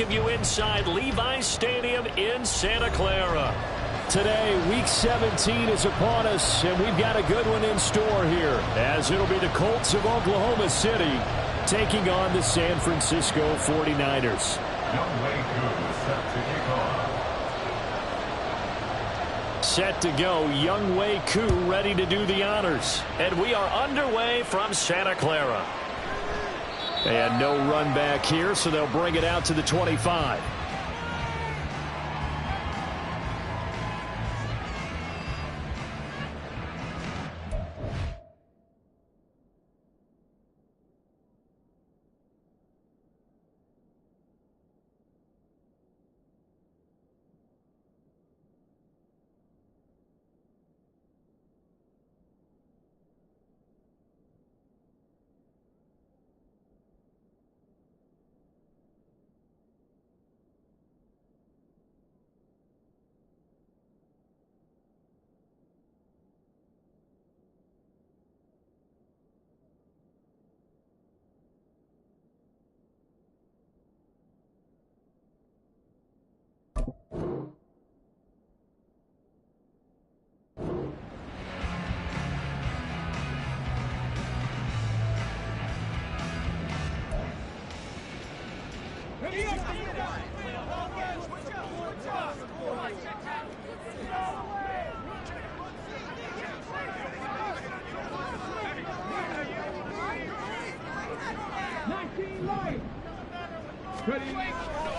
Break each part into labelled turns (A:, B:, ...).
A: welcome you inside Levi's Stadium in Santa Clara.
B: Today, Week 17 is upon us, and we've got a good one in store here, as it'll be the Colts of Oklahoma City taking on the San Francisco 49ers. Set to go, Younghoe Koo ready to do the honors.
A: And we are underway from Santa Clara.
B: And no run back here, so they'll bring it out to the 25.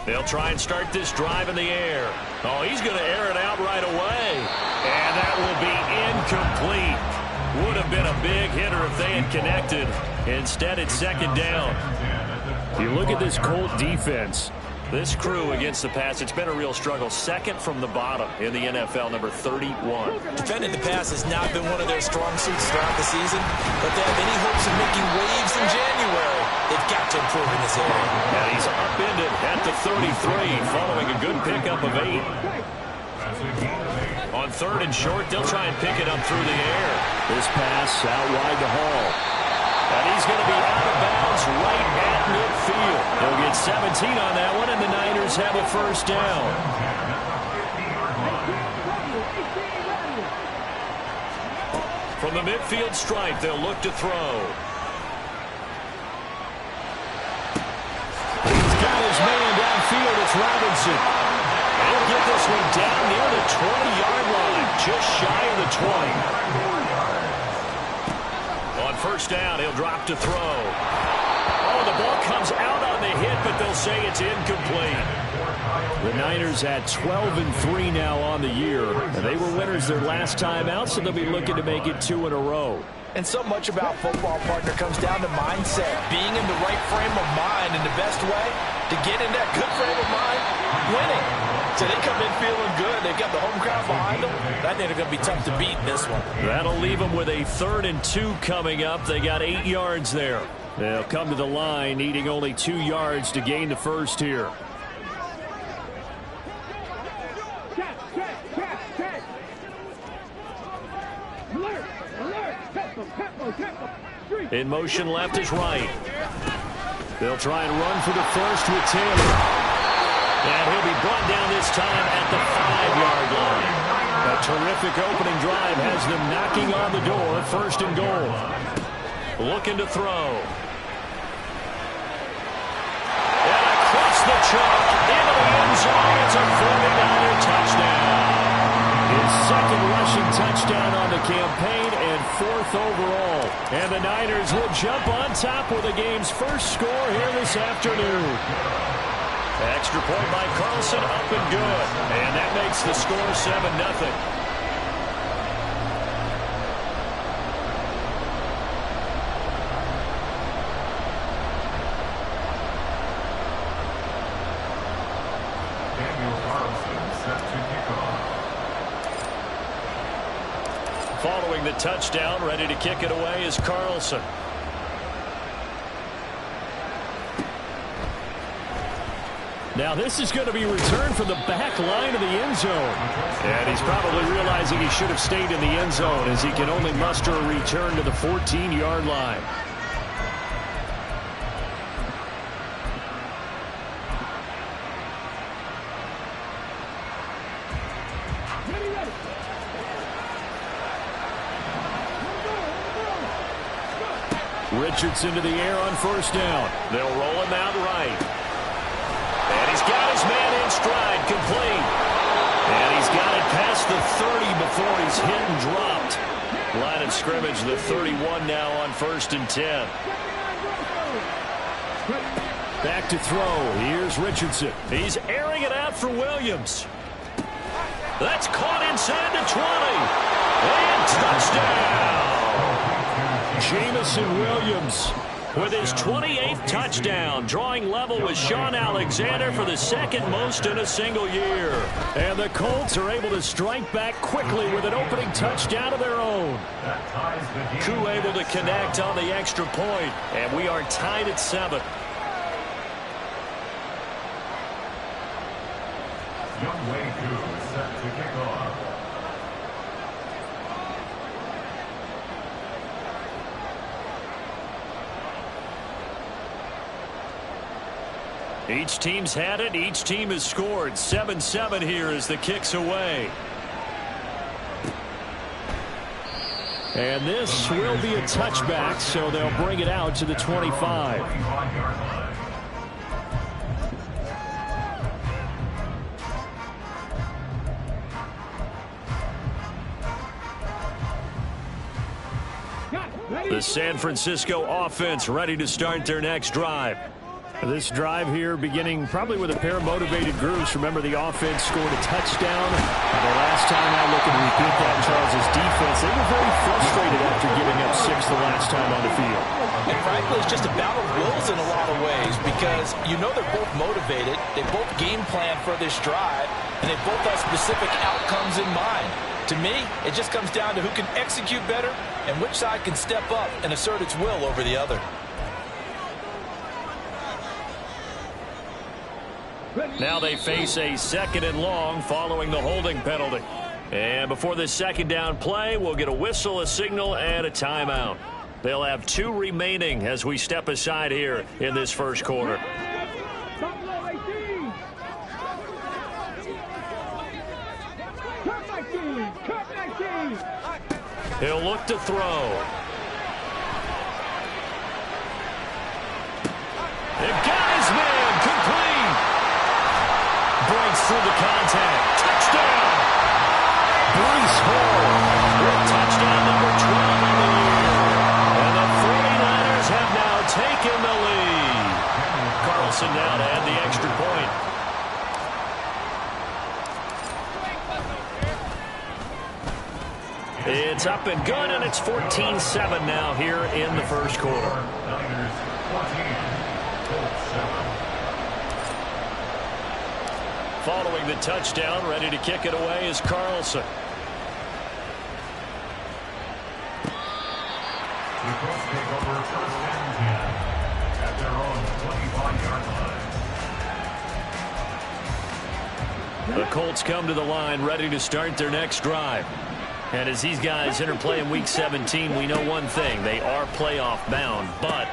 A: They'll try and start this drive in the air. Oh, he's going to air it out right away. And that will be incomplete. Would have been a big hitter if they had connected. Instead, it's second down.
B: You look at this Colt defense.
A: This crew against the pass, it's been a real struggle. Second from the bottom in the NFL, number 31.
C: Defending the pass has not been one of their strong suits throughout the season, but they have any hopes of making waves in January. They've got to improve in this area.
A: And he's upended at the 33, following a good pickup of 8. On third and short, they'll try and pick it up through the air.
B: This pass out wide to Hall.
A: And he's going to be out of bounds right at midfield. They'll get 17 on that one, and the Niners have a first down. From the midfield stripe, they'll look to throw.
B: He's got his man downfield. It's Robinson.
A: He'll get this one down near the 20-yard line, just shy of the 20. On first down, he'll drop to throw. Oh, the ball comes out on the hit, but they'll say it's incomplete.
B: The Niners at 12-3 now on the year. And they were winners their last time out, so they'll be looking to make it 2 in a row.
C: And so much about football, partner, comes down to mindset. Being in the right frame of mind, and the best way to get in that good frame of mind, winning. So they come in feeling good. They've got the home crowd behind them. I think they're going to be tough to beat in this one.
B: That'll leave them with a 3rd and 2 coming up. They got 8 yards there. They'll come to the line, needing only 2 yards to gain the first here. In motion, left is right. They'll try and run for the first with Taylor. And he'll be brought down this time at the 5-yard line. A terrific opening drive has them knocking on the door. 1st and goal. Looking to throw. And across the chalk into the end zone. It's a 49er touchdown. His 2nd rushing touchdown on the campaign and 4th overall. And the Niners will jump on top with the game's first score here this afternoon. Extra point by Carlson, up and good. And that makes the score 7-0. Following the touchdown, ready to kick it away is Carlson. Now this is going to be returned from the back line of the end zone. And he's probably realizing he should have stayed in the end zone as he can only muster a return to the 14-yard line. Richardson to the air on first down.
A: They'll roll him out right. And he's got his man in stride, complete. And he's got it past the 30 before he's hit and dropped. Line of scrimmage, the 31 now on 1st and 10.
B: Back to throw. Here's Richardson.
A: He's airing it out for Williams. That's caught inside the 20. And touchdown! Jameson Williams with his 28th touchdown, drawing level with Shaun Alexander for the second most in a single year.
B: And the Colts are able to strike back quickly with an opening touchdown of their own.
A: Koo able to connect on the extra point, and we are tied at 7.
D: Younghoe Koo set to kick off.
A: Each team's had it. Each team has scored. 7-7 here as the kick's away.
B: And this will be a touchback, so they'll bring it out to the 25.
A: The San Francisco offense ready to start their next drive.
B: This drive here beginning probably with a pair of motivated groups. Remember, the offense scored a touchdown. The last time I look and repeat that, Charles' defense, they were very frustrated after giving up 6 the last time on the field.
C: And frankly, it's just a battle of wills in a lot of ways because you know they're both motivated. They both game plan for this drive, and they both have specific outcomes in mind. To me, it just comes down to who can execute better and which side can step up and assert its will over the other.
A: Now they face a 2nd and long following the holding penalty. And before this 2nd down play, we'll get a whistle, a signal, and a timeout. They'll have 2 remaining as we step aside here in this first quarter. He'll look to throw. They've got his man, complete. Breaks through the contact. Touchdown! Breece Hall with touchdown number 12 on the year. And the 49ers have now taken the lead. Carlson now to add the extra point. It's up and good, and it's 14-7 now here in the first quarter. Following the touchdown, ready to kick it away is Carlson.
D: The Colts take over 1st and 10 at their own 25-yard line.
A: The Colts come to the line ready to start their next drive. And as these guys interplay in Week 17, we know one thing. They are playoff bound, but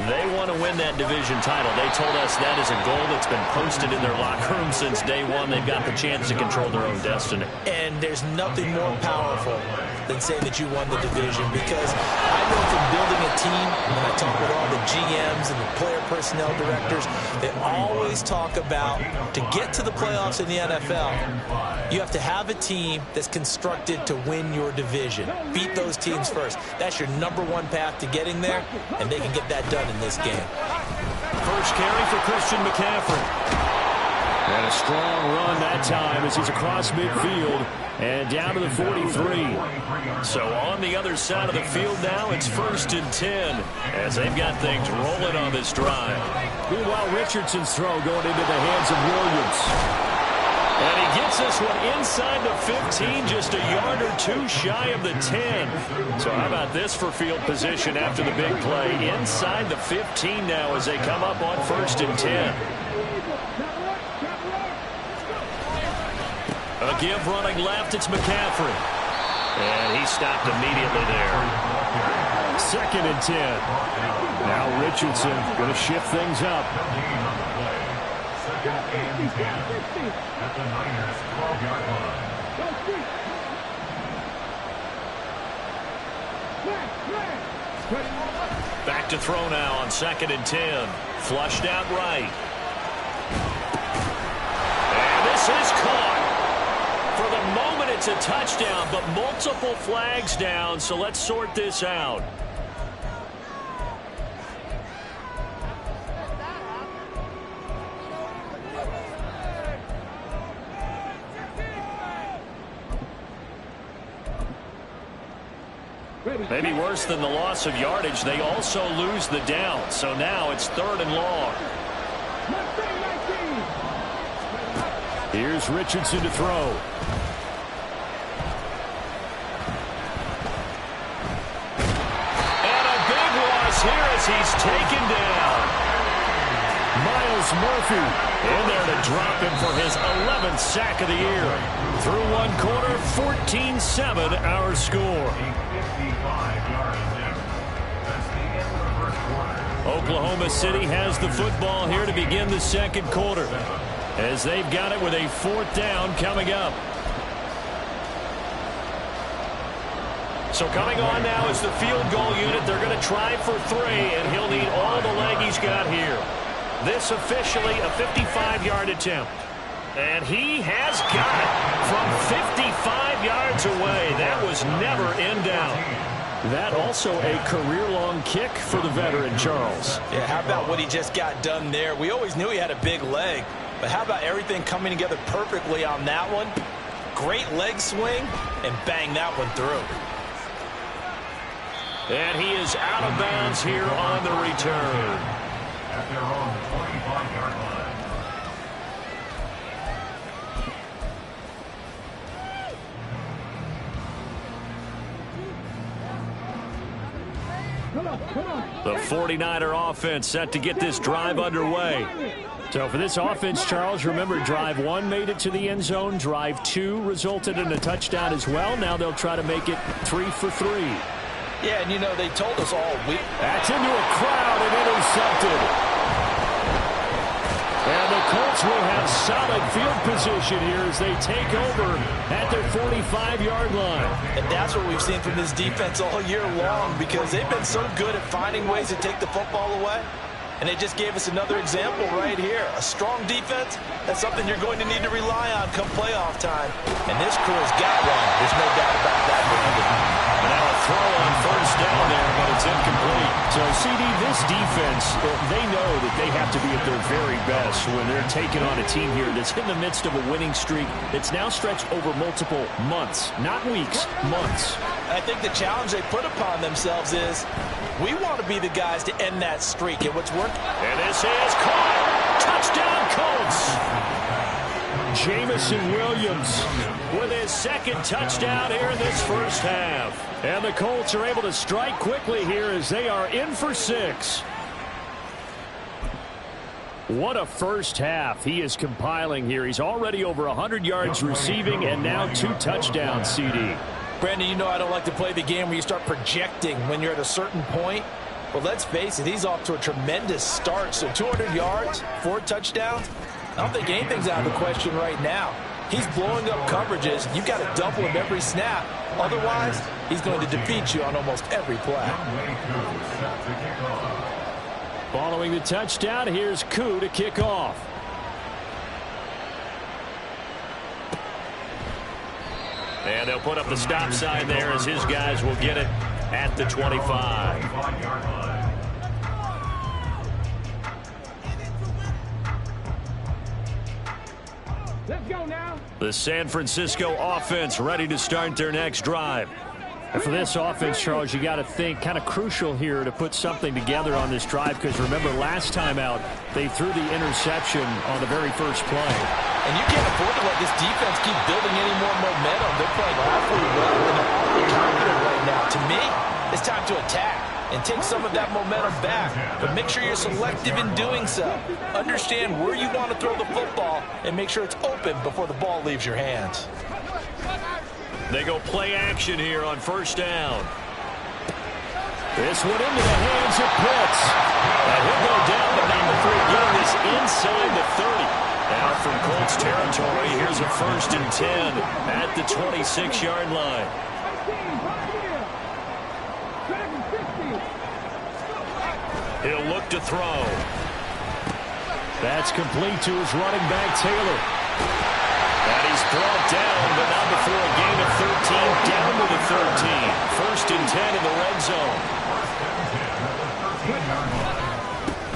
A: they want to win that division title. They told us that is a goal that's been posted in their locker room since day one. They've got the chance to control their own destiny.
C: And there's nothing more powerful than saying that you won the division, because I know from building a team, when I talk with all the GMs and the player personnel directors, they always talk about, to get to the playoffs in the NFL, you have to have a team that's constructed to win your division. Beat those teams first. That's your #1 path to getting there, and they can get that done in this game.
A: First carry for Christian McCaffrey.
B: And a strong run that time as he's across midfield and down to the 43.
A: So on the other side of the field now, it's 1st and 10 as they've got things rolling on this drive.
B: Meanwhile, Richardson's throw going into the hands of Williams.
A: And he gets this one inside the 15, just a yard or 2 shy of the 10. So how about this for field position after the big play? Inside the 15 now as they come up on 1st and 10. A give running left, it's McCaffrey. And he stopped immediately there.
B: 2nd and 10. Now Richardson going to shift things up.
D: 2nd and 10 at the Niners 12-yard line.
A: Back to throw now on 2nd and 10. Flushed out right. And this is caught. For the moment, it's a touchdown, but multiple flags down, so let's sort this out. Maybe worse than the loss of yardage, they also lose the down. So now it's 3rd and long.
B: Here's Richardson to throw.
A: And a big loss here as he's taken down.
B: Myles Murphy
A: in there to drop him for his 11th sack of the year. Through one quarter, 14-7 our score. Oklahoma City has the football here to begin the 2nd quarter, as they've got it with a 4th down coming up. So coming on now is the field goal unit. They're going to try for 3, and he'll need all the leg he's got here. This officially a 55-yard attempt. And he has got it from 55 yards away. That was never in doubt.
B: That also a career-long kick for the veteran, Charles.
C: Yeah, how about what he just got done there? We always knew he had a big leg, but how about everything coming together perfectly on that one? Great leg swing, and bang that one through.
A: And he is out of bounds here on the return.
D: At their own 45-yard line.
A: The 49er offense set to get this drive underway.
B: So for this offense, Charles, remember drive 1 made it to the end zone. Drive 2 resulted in a touchdown as well. Now they'll try to make it 3 for 3.
C: Yeah, and you know, they told us all week.
B: That's into a crowd and intercepted. And the Colts will have solid field position here as they take over at their 45-yard line.
C: And that's what we've seen from this defense all year long, because they've been so good at finding ways to take the football away. And they just gave us another example right here. A strong defense, that's something you're going to need to rely on come playoff time. And this crew has got one. There's no doubt about that, Brandon.
A: And now a throw on 1st down there, but it's incomplete.
B: So, CD, this defense, they know that they have to be at their very best when they're taking on a team here that's in the midst of a winning streak that's now stretched over multiple months, not weeks, months.
C: I think the challenge they put upon themselves is we want to be the guys to end that streak. And what's working?
A: And this is caught. Touchdown, Colts.
B: Jameson Williams
A: with his 2nd touchdown here in this 1st half.
B: And the Colts are able to strike quickly here as they are in for 6. What a 1st half he is compiling here. He's already over 100 yards receiving and now 2 touchdowns, CD.
C: Brandon, you know I don't like to play the game where you start projecting when you're at a certain point. But let's face it, he's off to a tremendous start. So 200 yards, 4 touchdowns. I don't think anything's out of the question right now. He's blowing up coverages. You've got to double him every snap. Otherwise, he's going to defeat you on almost every play.
B: Following the touchdown, here's Koo to kick off.
A: And they'll put up the stop sign there as his guys will get it at the 25.
E: Let's go now.
A: The San Francisco offense ready to start their next drive.
B: And for this offense, Charles, you got to think kind of crucial here to put something together on this drive, because remember last time out they threw the interception on the very first play.
C: And you can't afford to let this defense keep building any more momentum. They're playing awfully well and they're awfully confident right now. To me, it's time to attack and take some of that momentum back. But make sure you're selective in doing so. Understand where you want to throw the football and make sure it's open before the ball leaves your hands.
A: They go play action here on 1st down.
B: This one into the hands of Pitts.
A: And he'll go down to number 3, getting this inside the 30. Out from Colts territory, here's a 1st and 10 at the 26-yard line. He'll look to throw.
B: That's complete to his running back, Taylor.
A: And he's brought down, but not before a gain of 13, down to the 13. 1st and 10 in the red zone.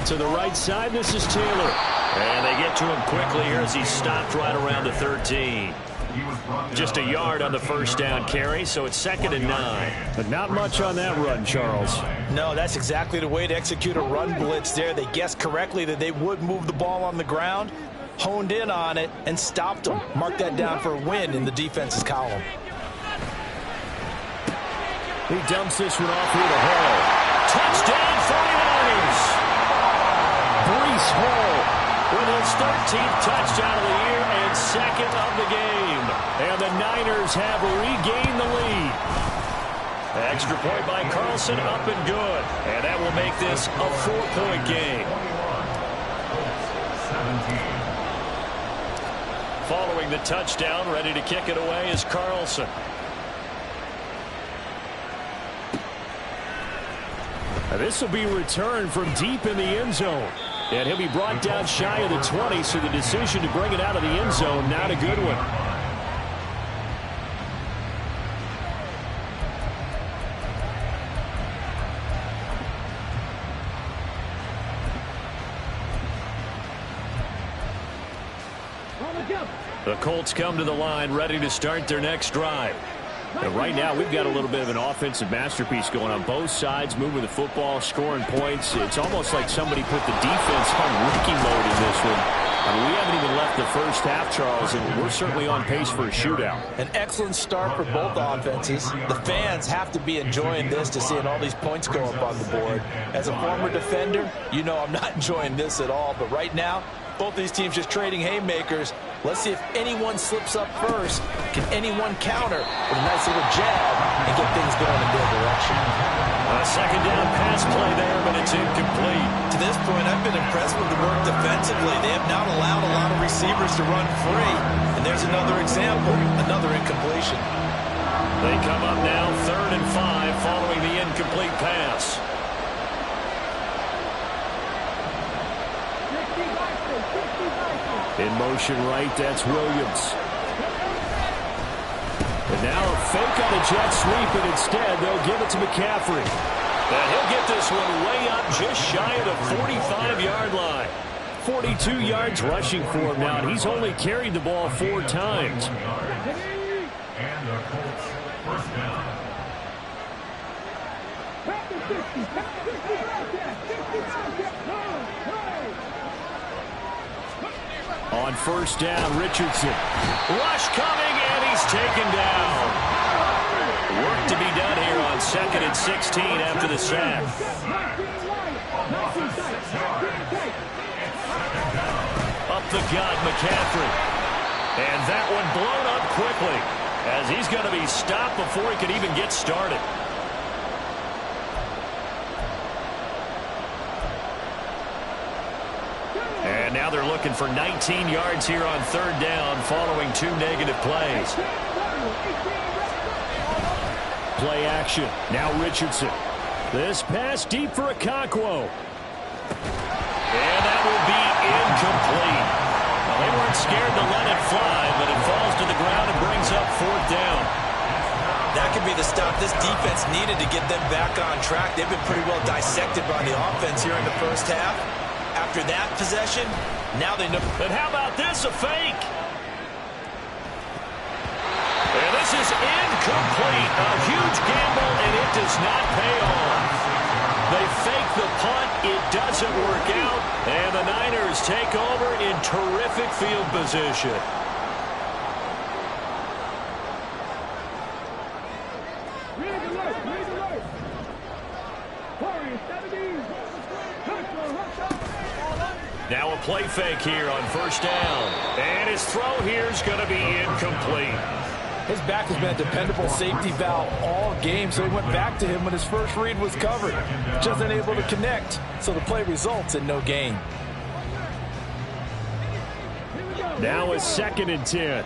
B: To the right side, this is Taylor.
A: And they get to him quickly here as he stopped right around the 13. Just a yard on the 1st down carry, so it's 2nd and 9.
B: But not much on that run, Charles.
C: No, that's exactly the way to execute a run blitz there. They guessed correctly that they would move the ball on the ground, honed in on it, and stopped them. Mark that down for a win in the defense's column.
B: He dumps this one off here to Hall.
A: Touchdown 49ers!
B: Breece Hall
A: with his 13th touchdown of the year and 2nd of the game.
B: And the Niners have regained the lead.
A: Extra point by Carlson, up and good. And that will make this a 4-point game. Following the touchdown, ready to kick it away is Carlson.
B: Now this will be returned from deep in the end zone. And he'll be brought down shy of the 20, so the decision to bring it out of the end zone, not a good one.
A: The Colts come to the line, ready to start their next drive.
B: And right now, we've got a little bit of an offensive masterpiece going on both sides, moving the football, scoring points. It's almost like somebody put the defense on rookie mode in this one. I mean, we haven't even left the first half, Charles, and we're certainly on pace for a shootout.
C: An excellent start for both offenses. The fans have to be enjoying this to seeing all these points go up on the board. As a former defender, you know I'm not enjoying this at all. But right now, both these teams just trading haymakers. Let's see if anyone slips up first. Can anyone counter with a nice little jab and get things going in their direction?
A: A 2nd down pass play there, but it's incomplete.
C: To this point, I've been impressed with the work defensively. They have not allowed a lot of receivers to run free. And there's another example, another incompletion.
A: They come up now 3rd and 5 following the incomplete pass.
B: In motion right, that's Williams. And now a fake on a jet sweep, and instead they'll give it to McCaffrey.
A: And he'll get this one way up just shy of the 45-yard line.
B: 42 yards rushing for him now, and he's only carried the ball 4 times.
D: And the Colts 1st down.
B: On 1st down, Richardson.
A: Rush coming, and he's taken down. Work to be done here on 2nd and 16 after the sack. Up the gut, McCaffrey. And that one blown up quickly as he's going to be stopped before he can even get started. And now they're looking for 19 yards here on 3rd down following 2 negative plays.
B: Play action. Now Richardson. This pass deep for Okonkwo.
A: And that will be incomplete. Well, they weren't scared to let it fly, but it falls to the ground and brings up 4th down.
C: That could be the stop this defense needed to get them back on track. They've been pretty well dissected by the offense here in the 1st half. After that possession, now they know.
A: But how about this, a fake? And this is incomplete. A huge gamble, and it does not pay off. They fake the punt. It doesn't work out. And the Niners take over in terrific field position. Now a play fake here on 1st down. And his throw here is going to be incomplete.
C: His back has been a dependable safety valve all game, so he went back to him when his first read was covered. Just unable to connect, so the play results in no gain.
B: Now a 2nd and 10.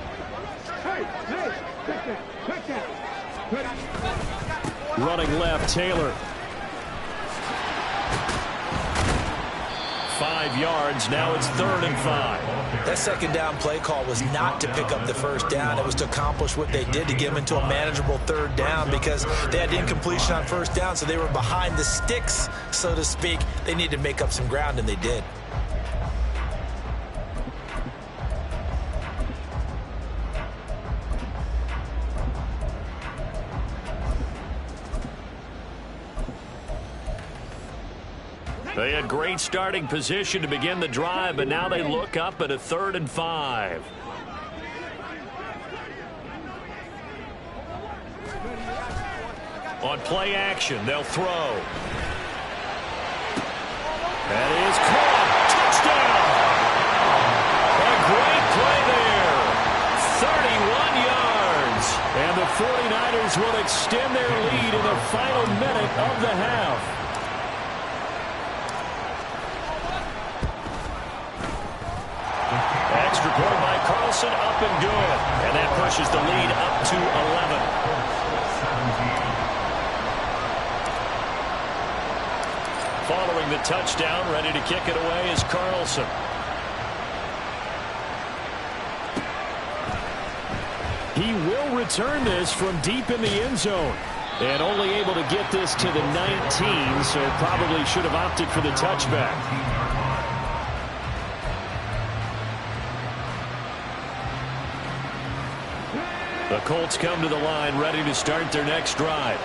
B: Running left, Taylor.
A: 5 yards. Now it's 3rd and 5.
C: That second down play call was not to pick up the first down. It was to accomplish what they did to get them into a manageable 3rd down because they had incompletion on first down, so they were behind the sticks, so to speak. They needed to make up some ground, and they did.
A: They had great starting position to begin the drive, but now they look up at a 3rd and 5. On play action, they'll throw. That is caught. Touchdown! A great play there. 31 yards. And the 49ers will extend their lead in the final minute of the half. Extra point by Carlson, up and good. And that pushes the lead up to 11. Following the touchdown, ready to kick it away is Carlson. He will return this from deep in the end zone. And only able to get this to the 19, so probably should have opted for the touchback. The Colts come to the line ready to start their next drive.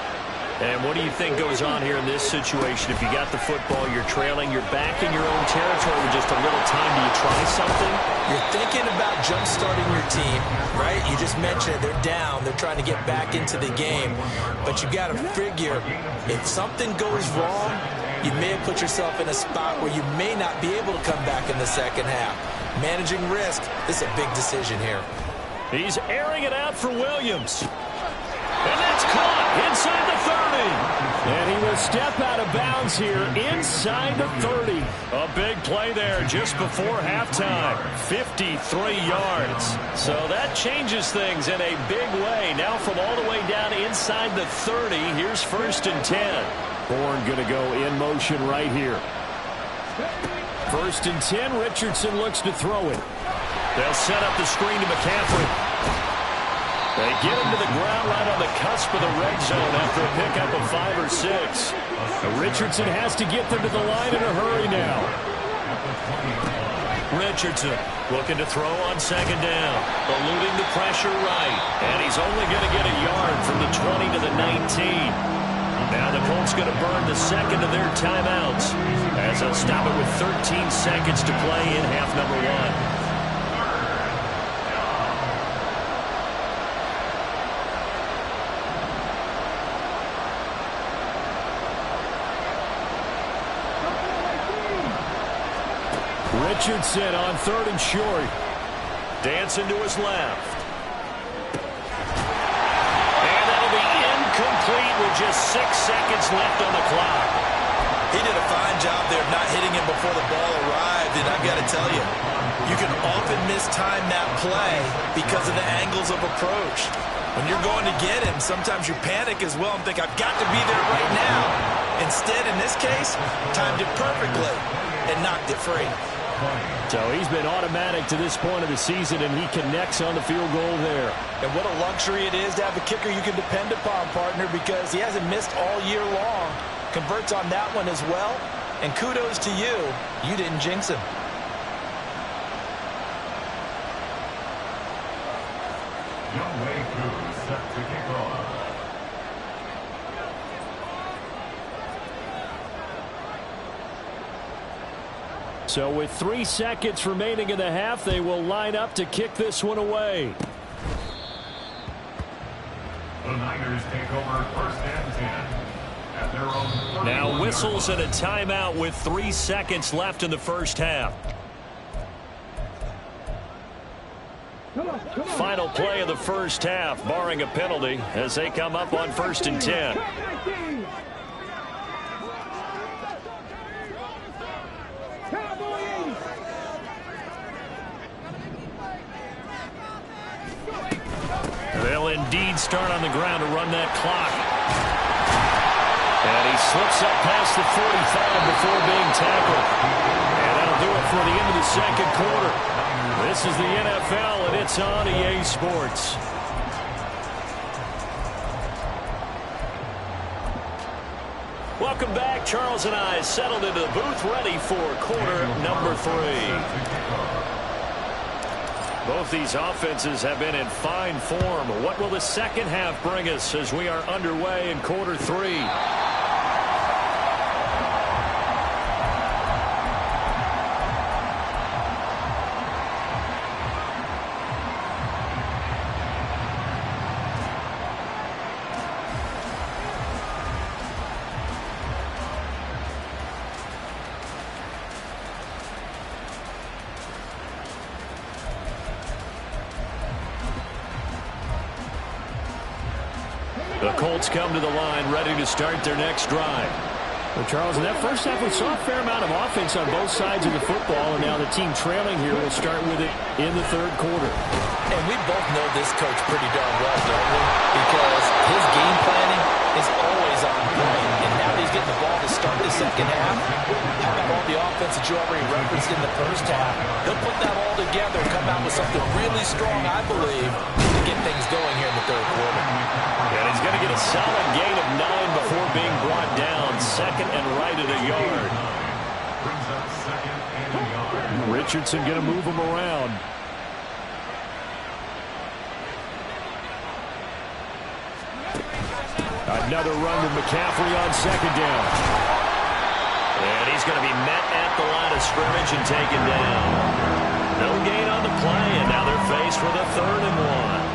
A: And what do you think goes on here in this situation? If you got the football, you're trailing, you're back in your own territory with just a little time. Do you try something?
C: You're thinking about jump-starting your team, right? You just mentioned it. They're down. They're trying to get back into the game. But you got to figure, if something goes wrong, you may have put yourself in a spot where you may not be able to come back in the second half. Managing risk, this is a big decision here.
A: He's airing it out for Williams. And that's caught inside the 30. And he will step out of bounds here inside the 30. A big play there just before halftime. 53 yards. So that changes things in a big way. Now from all the way down inside the 30, here's 1st and 10. Bourne going to go in motion right here. 1st and 10, Richardson looks to throw it. They'll set up the screen to McCaffrey. They get him to the ground right on the cusp of the red zone after a pickup of 5 or 6. Richardson has to get them to the line in a hurry now. Richardson looking to throw on 2nd down. Eluding the pressure right. And he's only going to get a yard from the 20 to the 19. Now the Colts going to burn the second of their timeouts as they'll stop it with 13 seconds to play in half number 1. Richardson on 3rd and short. Dancing to his left. And that'll be incomplete with just 6 seconds left on the clock.
C: He did a fine job there of not hitting him before the ball arrived, and I've got to tell you, you can often mistime that play because of the angles of approach. When you're going to get him, sometimes you panic as well and think, I've got to be there right now. Instead, in this case, timed it perfectly and knocked it free.
A: So he's been automatic to this point of the season, and he connects on the field goal there.
C: And what a luxury it is to have a kicker you can depend upon, partner, because he hasn't missed all year long. Converts on that one as well. And kudos to you. You didn't jinx him.
D: Young Wei Koo set to kick off.
A: So with 3 seconds remaining in the half, they will line up to kick this one away.
D: The Niners take over 1st and 10 at their own.
A: Now whistles and a timeout with 3 seconds left in the first half. Final play of the first half, barring a penalty, as they come up on 1st and 10. They'll indeed start on the ground to run that clock. And he slips up past the 45 before being tackled. And that'll
B: do it for the end of the second quarter. This is the NFL, and it's on EA Sports. Welcome back. Charles and I settled into the booth, ready for quarter number 3. Both these offenses have been in fine form. What will the second half bring us as we are underway in quarter 3? The Colts come to the line, ready to start their next drive. Well, Charles, in that first half, we saw a fair amount of offense on both sides of the football, and now the team trailing here will start with it in the third quarter.
C: And we both know this coach pretty darn well, don't we? Because his game planning is always on point. And now that he's getting the ball to start the second half, having all the offense that you already referenced in the first half, he'll put that all together and come out with something really strong, I believe, to get things going here in the third quarter.
B: And he's going to get a solid gain of 9 before being brought down. Second and right at a yard. Richardson going to move him around. Another run with McCaffrey on second down. And he's going to be met at the line of scrimmage and taken down. No gain on the play, and now they're faced with a 3rd and 1.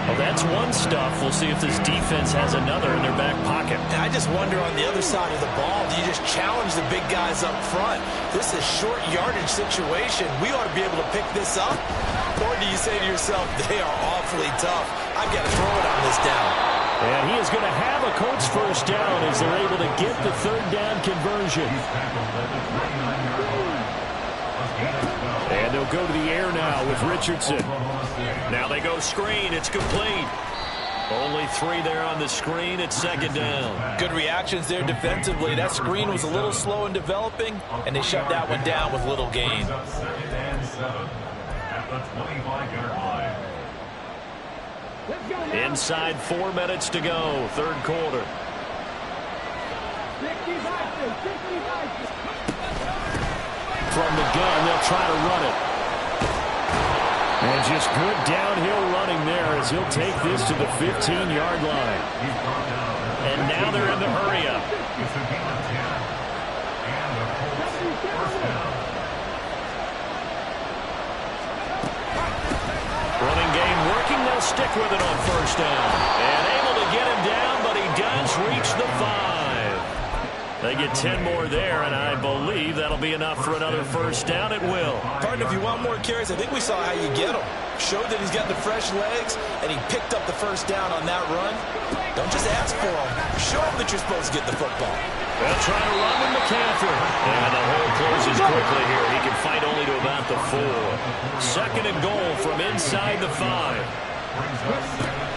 B: Well, that's one stuff. We'll see if this defense has another in their back pocket.
C: And I just wonder on the other side of the ball, do you just challenge the big guys up front? This is a short yardage situation. We ought to be able to pick this up. Or do you say to yourself, they are awfully tough. I've got to throw it on this down.
B: And he is going to have a Colts first down as they're able to get the 3rd down conversion. And they'll go to the air now with Richardson. Now they go screen. It's complete. Only 3 there on the screen. It's second down.
C: Good reactions there defensively. That screen was a little slow in developing, and they shut that one down with little gain.
B: Inside 4 minutes to go. Third quarter. From the gun, they'll try to run it. And just good downhill running there as he'll take this to the 15-yard line. And now they're in the hurry-up. Running game working. They'll stick with it on first down. And able to get him down, but he does reach the 5. They get 10 more there, and I believe that'll be enough for another first down. It will.
C: Partner, if you want more carries, I think we saw how you get him. Showed that he's got the fresh legs, and he picked up the first down on that run. Don't just ask for him. Show him that you're supposed to get the football.
B: They'll try to run with McCaffrey. And the hole closes quickly here. He can fight only to about the 4. Second and goal from inside the 5.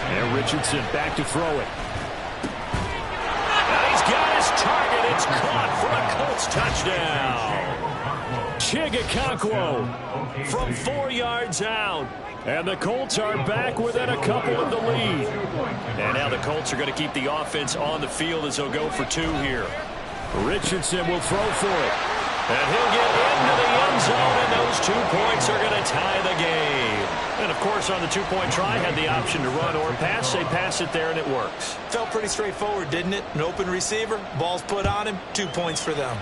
B: And Richardson back to throw it. And he's got his target. It's caught for a Colts touchdown. Chigga from 4 yards out. And the Colts are back within a couple of the lead. And now the Colts are going to keep the offense on the field as they'll go for 2 here. Richardson will throw for it. And he'll get into the end zone, and those 2 points are going to tie the game. And, of course, on the 2-point try, had the option to run or pass. They pass it there, and it works.
C: Felt pretty straightforward, didn't it? An open receiver, ball's put on him, 2 points for them.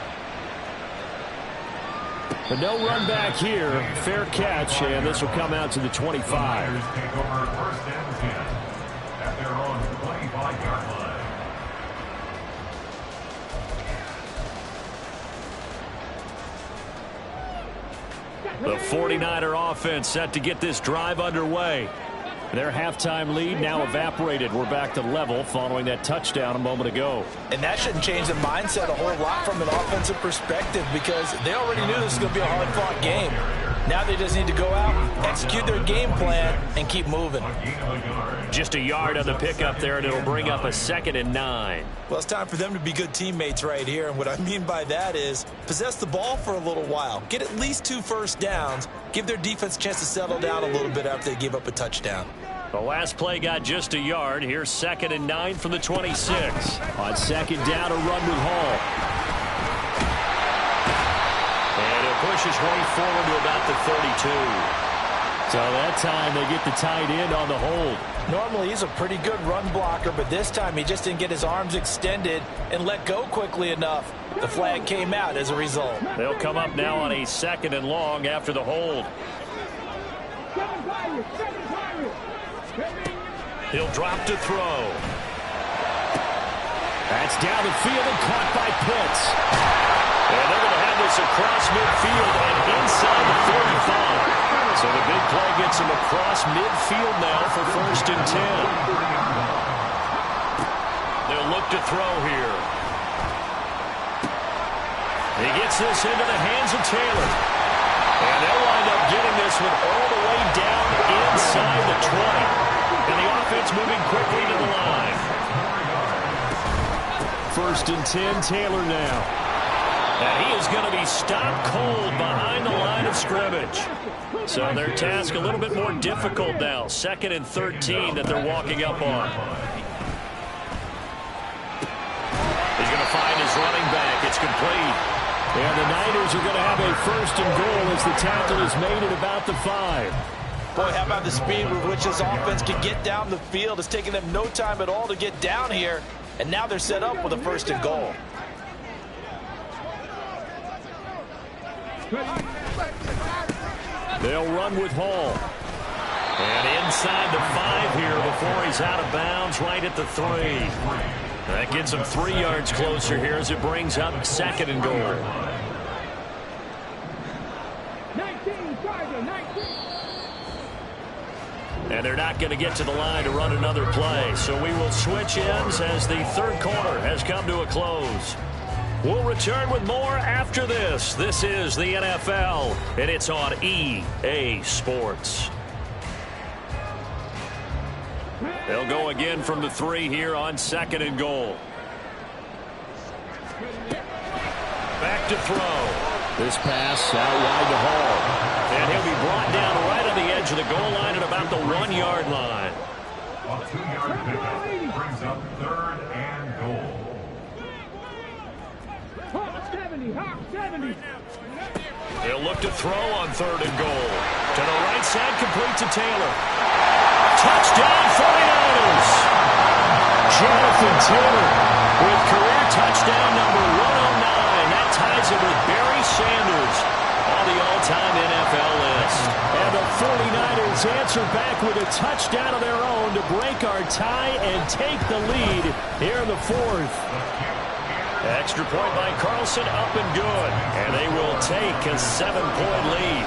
B: But no run back here. Fair catch, and this will come out to the 25.
D: Take over first and 10 at their own 25-yard line.
B: The 49er offense set to get this drive underway. Their halftime lead now evaporated. We're back to level following that touchdown a moment ago.
C: And that shouldn't change the mindset a whole lot from an offensive perspective because they already knew this was going to be a hard-fought game. Now they just need to go out, execute their game plan, and keep moving.
A: Just a yard on the pickup there, and it'll bring up a 2nd and 9.
C: Well, it's time for them to be good teammates right here, and what I mean by that is possess the ball for a little while, get at least 2 first downs, give their defense a chance to settle down a little bit after they give up a touchdown.
A: The last play got just a yard. Here's 2nd and 9 from the 26.
B: On 2nd down, a run with Hall.
A: And he'll push his way forward to about the 32.
B: So that time they get the tight end on the hold.
C: Normally he's a pretty good run blocker, but this time he just didn't get his arms extended and let go quickly enough. The flag came out as a result.
A: They'll come up now on a 2nd and long after the hold. He'll drop to throw.
B: That's down the field and caught by Pitts.
A: And they're going to have this across midfield and inside the 35. So the big play gets him across midfield now for 1st and 10. They'll look to throw here. He gets this into the hands of Taylor. And they'll wind up getting this one all the way down inside the 20. And the offense moving quickly to the line.
B: 1st and 10, Taylor now.
A: And he is going to be stopped cold behind the line of scrimmage. So their task a little bit more difficult now. 2nd and 13 that they're walking up on. He's going to find his running back. It's complete.
B: And the Niners are going to have a 1st and goal as the tackle is made at about the 5.
C: Boy, how about the speed with which this offense can get down the field? It's taking them no time at all to get down here. And now they're set up with a 1st and goal.
B: They'll run with Hall.
A: And inside the 5 here before he's out of bounds right at the 3. That gets him 3 yards closer here as it brings up 2nd and goal.
E: 19, Tiger, 19.
A: And they're not going to get to the line to run another play. So we will switch ends as the 3rd quarter has come to a close. We'll return with more after this. This is the NFL, and it's on EA Sports. They'll go again from the 3 here on 2nd and goal. Back to throw.
B: This pass out wide to Hall.
A: And he'll be brought down right on the edge of the goal line at about the 1-yard line.
D: A 2-yard pickup brings up 3rd and goal.
E: Hawk 70, Hawk 70.
A: They'll look to throw on 3rd and goal. To the right side, complete to Taylor. Touchdown, 49ers!
B: Jonathan Taylor
A: With career touchdown number 109. That ties him with Barry Sanders on the all-time NFL list.
B: And the 49ers answer back with a touchdown of their own to break our tie and take the lead here in the 4th.
A: Extra point by Carlson, up and good. And they will take a 7-point lead.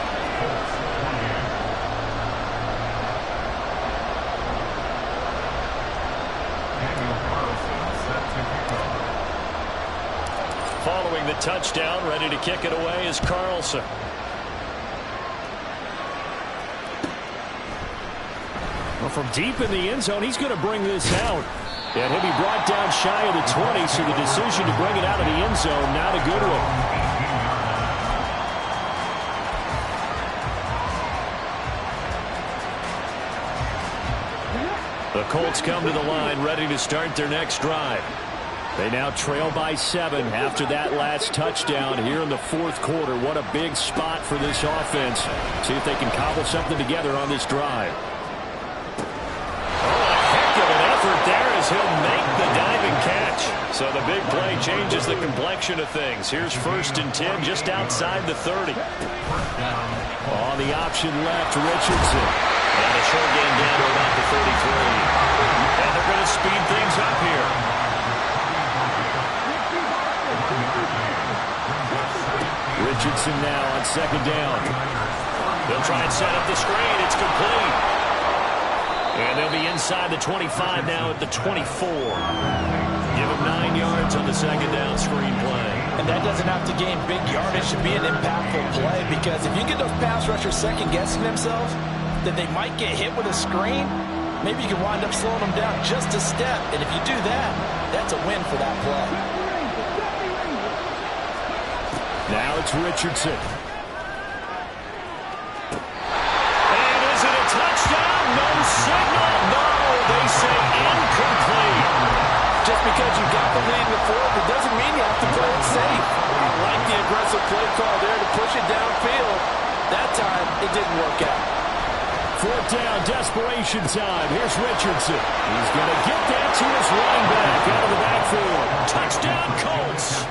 A: Following the touchdown, ready to kick it away is Carlson.
B: Well, from deep in the end zone, he's going to bring this out. And he'll be brought down shy of the 20, so the decision to bring it out of the end zone, not a good one.
A: The Colts come to the line, ready to start their next drive.
B: They now trail by 7 after that last touchdown here in the 4th quarter. What a big spot for this offense. See if they can cobble something together on this drive.
A: There as he'll make the diving catch. So the big play changes the complexion of things. Here's 1st and 10 just outside the 30.
B: On the option left, Richardson.
A: And a short gain down to about the 33. And they're going to speed things up here.
B: Richardson now on 2nd down.
A: They'll try and set up the screen. It's complete. And they'll be inside the 25 now at the 24. Give him 9 yards on the second down screen play.
C: And that doesn't have to gain big yardage to be an impactful play, because if you get those pass rushers second-guessing themselves, that they might get hit with a screen, maybe you can wind up slowing them down just a step. And if you do that, that's a win for that play.
B: Now it's Richardson.
A: And is it a touchdown? No signal. No, they say incomplete.
C: Just because you got the lead in the fourth, it doesn't mean you have to play it safe. I like the aggressive play call there to push it downfield. That time, it didn't work out.
B: Fourth down, desperation time. Here's Richardson. He's going to get that to his running back out of the backfield.
A: Touchdown, Colts.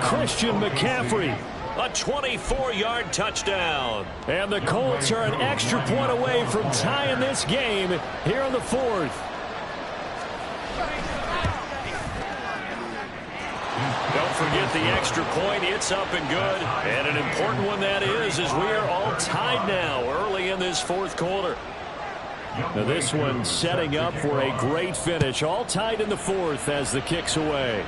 B: Christian McCaffrey.
A: A 24-yard touchdown.
B: And the Colts are an extra point away from tying this game here in the fourth.
A: Don't forget the extra point. It's up and good. And an important one that is, as we are all tied now early in this fourth quarter.
B: Now this one setting up for a great finish. All tied in the fourth as the kick's away.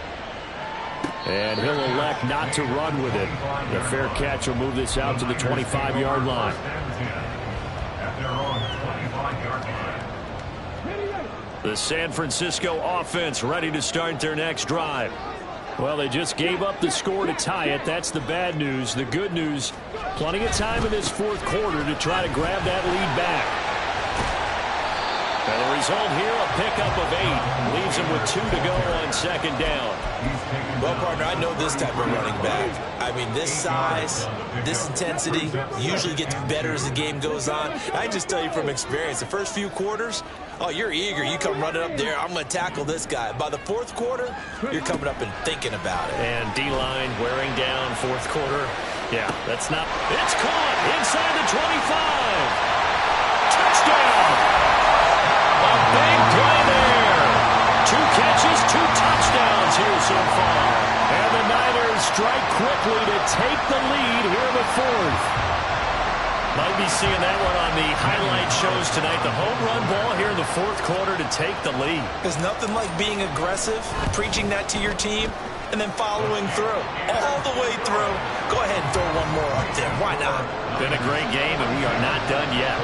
B: And he'll elect not to run with it. The fair catch will move this out to the 25-yard line.
A: The San Francisco offense ready to start their next drive.
B: Well, they just gave up the score to tie it. That's the bad news. The good news, plenty of time in this fourth quarter to try to grab that lead back.
A: And the result here, a pickup of 8. Leaves him with 2 to go on second down.
C: Well, partner, I know this type of running back. I mean, this size, this intensity usually gets better as the game goes on. I just tell you from experience, the first few quarters, oh, you're eager. You come running up there, I'm going to tackle this guy. By the fourth quarter, you're coming up and thinking about it.
A: And D-line wearing down fourth quarter. Yeah, that's not... It's caught inside the 25. Touchdown! A big play there. 2 catches, 2 touchdowns here so far.
B: And the Niners strike quickly to take the lead here in the fourth.
A: Might be seeing that one on the highlight shows tonight. The home run ball here in the fourth quarter to take the lead.
C: There's nothing like being aggressive, preaching that to your team, and then following through. All the way through. Go ahead and throw one more up there. Why not?
A: Been a great game, and we are not done yet.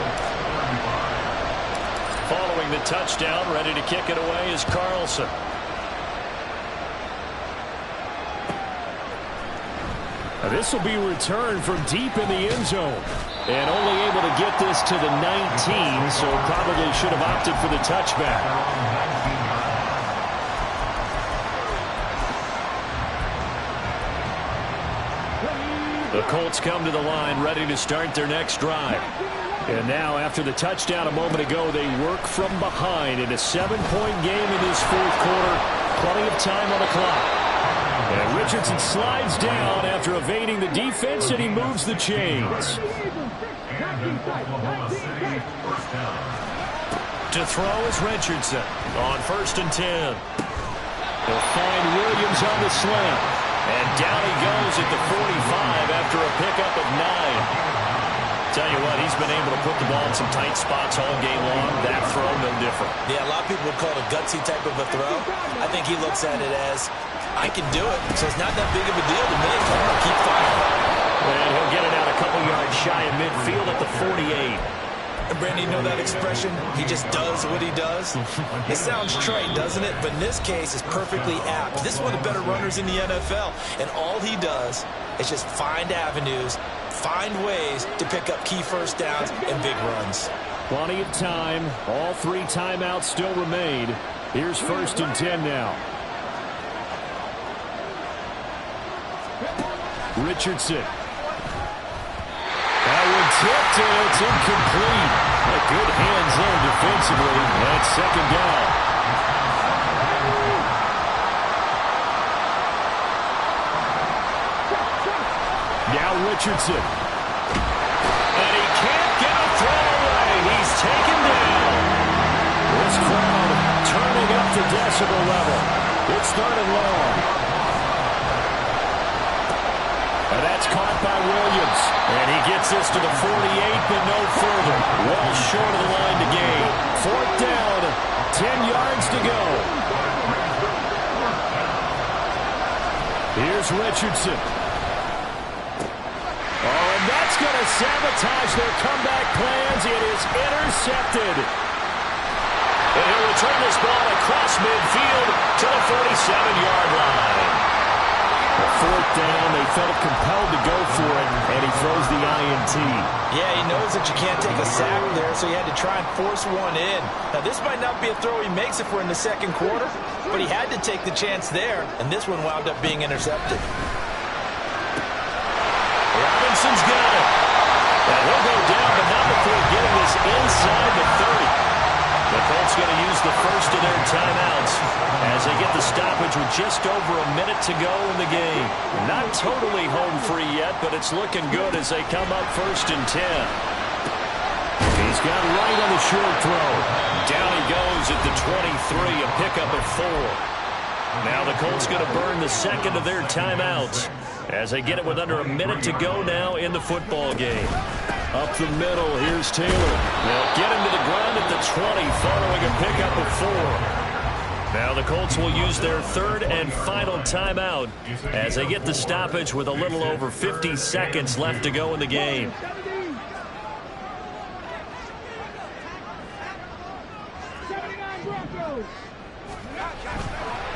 A: Following the touchdown, ready to kick it away is Carlson.
B: This will be returned from deep in the end zone. And only able to get this to the 19, so probably should have opted for the touchback.
A: The Colts come to the line, ready to start their next drive.
B: And now, after the touchdown a moment ago, they work from behind in a 7-point game in this fourth quarter. Plenty of time on the clock. And Richardson slides down after evading the defense, and he moves the chains.
A: To throw is Richardson on 1st and 10.
B: They'll find Williams on the slant.
A: And down he goes at the 45 after a pickup of 9. Tell you what, he's been able to put the ball in some tight spots all game long. That throw, no different.
C: Yeah, a lot of people would call it a gutsy type of a throw. I think he looks at it as, I can do it, so it's not that big of a deal to me. I'm going to keep firing.
A: And he'll get it out a couple yards shy of midfield at the 48.
C: And Brandon, you know that expression? He just does what he does. It sounds trite, doesn't it? But in this case, it's perfectly apt. This is one of the better runners in the NFL. And all he does is just find avenues, find ways to pick up key first downs and big runs.
B: Plenty of time. All 3 timeouts still remain. Here's 1st and 10 now. Richardson. That one tipped, and it's incomplete. A good hands in defensively. That's second down. Now Richardson.
A: And he can't get a throw away. He's taken down.
B: This crowd turning up the decibel level. It's 3rd and long. And that's caught by Williams.
A: And he gets this to the 48, but no further. Well short of the line to gain.
B: 4th down. Richardson. Oh, and that's going to sabotage their comeback plans. It is intercepted.
A: And he'll return this ball across midfield to the 47-yard line.
B: A fourth down, they felt compelled to go for it, and he throws the INT.
C: Yeah, he knows that you can't take a sack there, so he had to try and force one in. Now, this might not be a throw he makes if we're in the second quarter, but he had to take the chance there, and this one wound up being intercepted.
A: Robinson's got it. And he'll go down, but not before getting this inside the 30. The Colts going to use the first of their timeouts as they get the stoppage with just over a minute to go in the game. Not totally home free yet, but it's looking good as they come up 1st and 10.
B: He's got right on the short throw.
A: Down he goes at the 23, a pickup of 4. Now the Colts going to burn the second of their timeouts as they get it with under a minute to go now in the football game.
B: Up the middle, here's Taylor.
A: They'll get him to the ground at the 20 following a pickup of 4. Now the Colts will use their third and final timeout as they get the stoppage with a little over 50 seconds left to go in the game.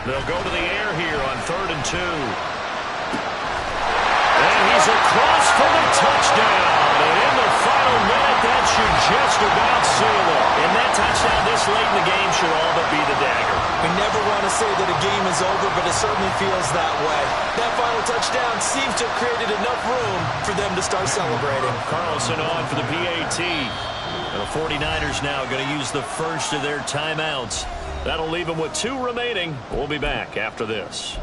A: They'll go to the air here on 3rd and 2. And he's across for the touchdown. And in the final minute, that should just about seal it. And that touchdown this late in the game should all but be the dagger.
C: We never want to say that a game is over, but it certainly feels that way. That final touchdown seems to have created enough room for them to start celebrating.
A: Carlson on for the PAT. The 49ers now going to use the first of their timeouts. That'll leave them with 2 remaining. We'll be back after this.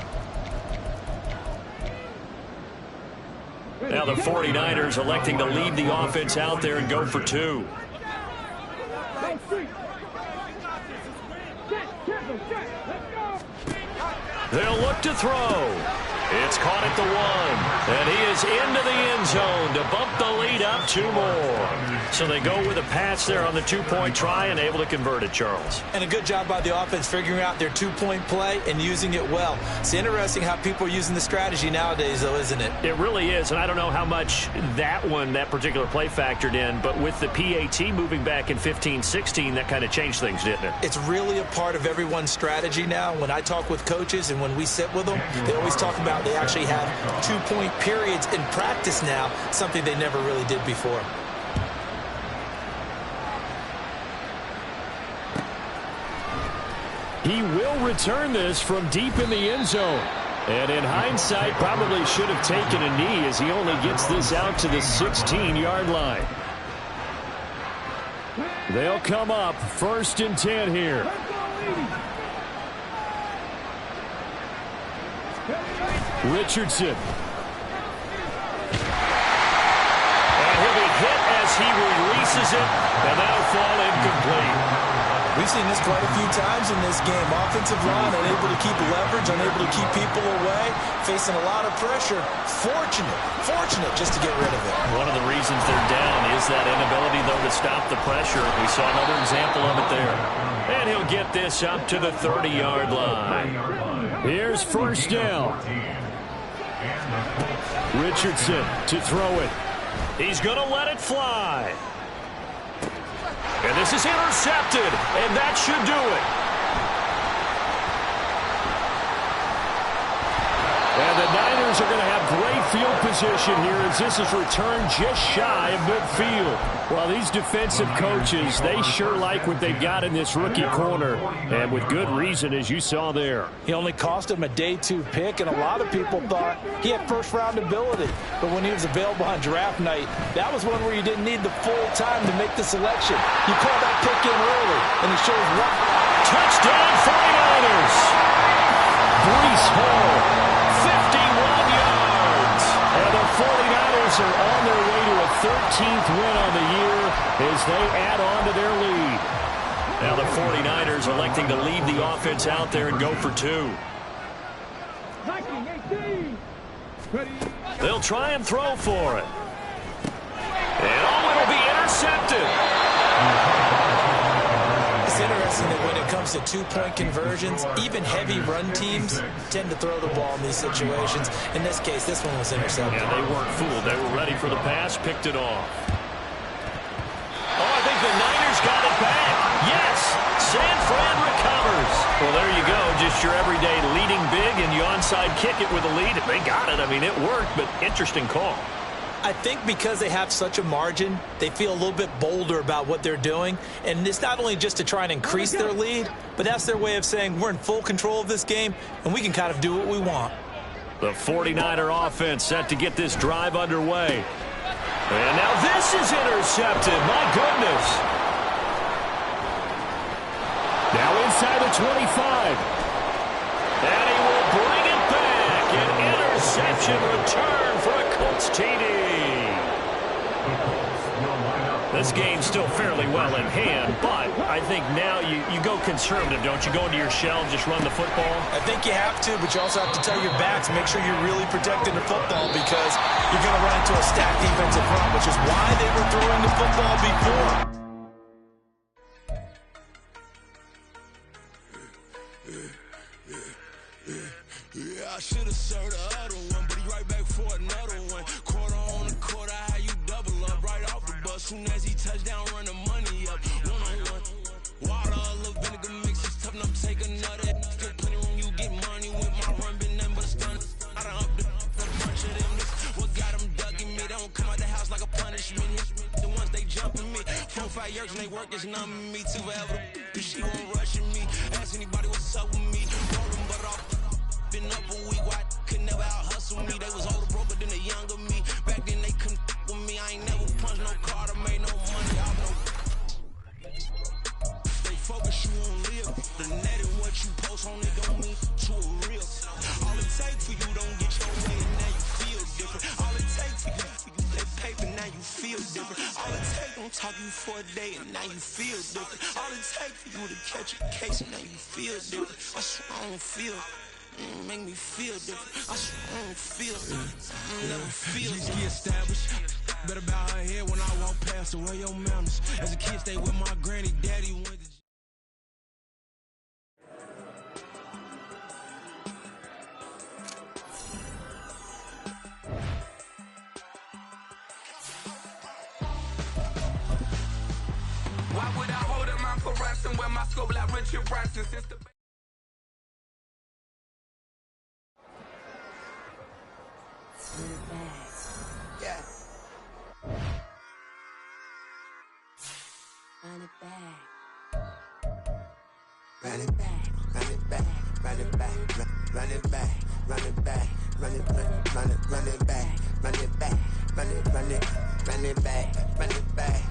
A: Now the 49ers electing to leave the offense out there and go for 2. They'll look to throw. It's caught at the 1. And he is into the end zone to bump the lead up 2 more. So they go with a pass there on the 2-point try and able to convert it, Charles.
C: And a good job by the offense figuring out their 2-point play and using it well. It's interesting how people are using the strategy nowadays, though, isn't it?
A: It really is, and I don't know how much that particular play factored in, but with the PAT moving back in 15-16, that kind of changed things, didn't it?
C: It's really a part of everyone's strategy now. When I talk with coaches and when we sit with them, they always talk about they actually have 2-point periods in practice now, something they never really did before.
B: He will return this from deep in the end zone. And in hindsight, probably should have taken a knee as he only gets this out to the 16-yard line. They'll come up 1st and 10 here. Richardson.
A: And he'll be hit as he releases it, and that'll fall incomplete.
C: We've seen this quite a few times in this game. Offensive line unable to keep leverage, unable to keep people away, facing a lot of pressure. Fortunate just to get rid of it.
A: One of the reasons they're down is that inability, though, to stop the pressure. We saw another example of it there. And he'll get this up to the 30-yard line.
B: Here's 1st down. Richardson to throw it.
A: He's going to let it fly. And this is intercepted, and that should do it.
B: And the Niners are going to have great field position here as this is returned just shy of midfield. Well, these defensive coaches, they sure like what they've got in this rookie corner, and with good reason, as you saw there.
C: He only cost him a day 2 pick, and a lot of people thought he had first-round ability. But when he was available on draft night, that was one where you didn't need the full time to make the selection. You called that pick in early, and he shows what.
A: Touchdown 49ers!
B: Breece Hall.
A: 51 yards.
B: And the 49ers are on their way to a 13th win on the year as they add on to their lead.
A: Now the 49ers electing to leave the offense out there and go for 2. They'll try and throw for it. And it'll be intercepted.
C: It's interesting that when it it comes to two-point conversions, even heavy run teams tend to throw the ball in these situations. In this case, this one was intercepted.
A: Yeah, they weren't fooled. They were ready for the pass, picked it off. Oh, I think the Niners got it back. Yes, San Fran recovers. Well, there you go. Just your everyday leading big, and you onside kick it with a lead. They got it. I mean, it worked, but interesting call.
C: I think because they have such a margin, they feel a little bit bolder about what they're doing. And it's not only just to try and increase their lead, but that's their way of saying we're in full control of this game, and we can kind of do what we want.
A: The 49er offense set to get this drive underway. And now this is intercepted. My goodness. Now inside the 25. And he will bring it back. An interception return for a Colts TD. This game's still fairly well in hand, but I think now you go conservative, don't you? Go into your shell and just run the football?
C: I think you have to, but you also have to tell your backs, make sure you're really protecting the football because you're going to run into a stacked defensive front, which is why they were throwing the football before.
F: Yeah, I should have served the other one, but he right back for another one. Quarter on the quarter, how you double up right off the bus. Soon as he touch down, run the money up. One-on-one. Water, a little vinegar mix, it's tough enough to take another. Still plenty room, you get money with my run, been nothing but a stun. I done up the bunch of them. What got them ducking me? They don't come out the house like a punishment. The ones they jumping me. 4-5 years when they work, it's numbing me. Too forever. She won't rushing me. Ask anybody what's up with me. Rolling but off. Been up a week, why could never out-hustle me? They was older, broker than the younger me. Back then they couldn't with me. I ain't never punched no card or made no money. I know. They focus, you on live. The net and what you post on it don't mean to a real. All it takes for you don't get your way and now you feel different. All it takes for you that paper, now you feel different. All it takes don't talk you for a day and now you feel different. All it takes for you to catch a case and now you feel different. I swear I don't feel. Make me feel different. I swear I don't feel. I never feel. Just get established. Better bow her head when I walk past the way your mountains. As a kid, stay with my granny, daddy went to.
G: Why would I hold a man for ransom when my scope like Richard Branson since the
H: yeah. Run it back. Run it back. Run it back. Run it back. Run it back. Run it back. Run it back. Run it back. Run it back. Run it back. Run it back.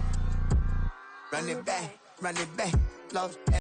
H: Run it back. Run it back. Lost.